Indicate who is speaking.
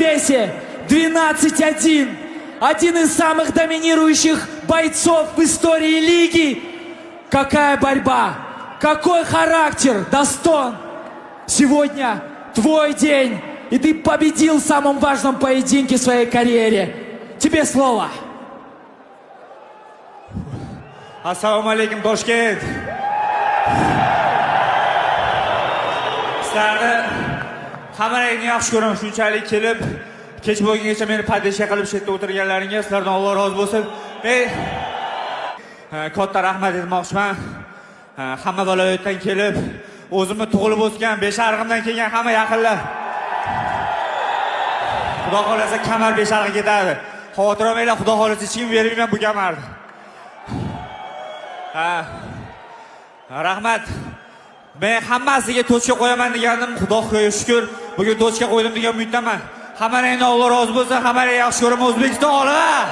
Speaker 1: весе 12-1. Один из самых доминирующих бойцов в истории лиги. Какая борьба, какой характер, Достон. Сегодня твой день, и ты победил в самом важном поединке в своей карьере. Тебе слово.
Speaker 2: Assalomu alaykum Toshkent. Sizlarni hammalarni yaxshi ko'raman, shunchalik kelib, kech bo'lgungacha meni podeshka qilib shu yerda o'tirganlaringga sizlardan Alloh rozi bo'lsin. Men katta rahmat aytmoqchiman. Hamma viloyatdan kelib, o'zimni tug'ilib o'sgan, Besharg'imdan kelgan hamma yaqinlar. Xudo xolasa kamar Besharg'a ketadi. Xavotir olmanglar, Xudo xolasa hech kim bermayman bu kamarni. Rahmat. Men hammasiga tochka qo'yaman degandim. Xudoga shukr, bugun tochka qo'ydim degan umiddaman. Hammalardan Alloh rozi bo'lsin. Hammalarni yaxshi ko'raman. O'zbekiston g'olib!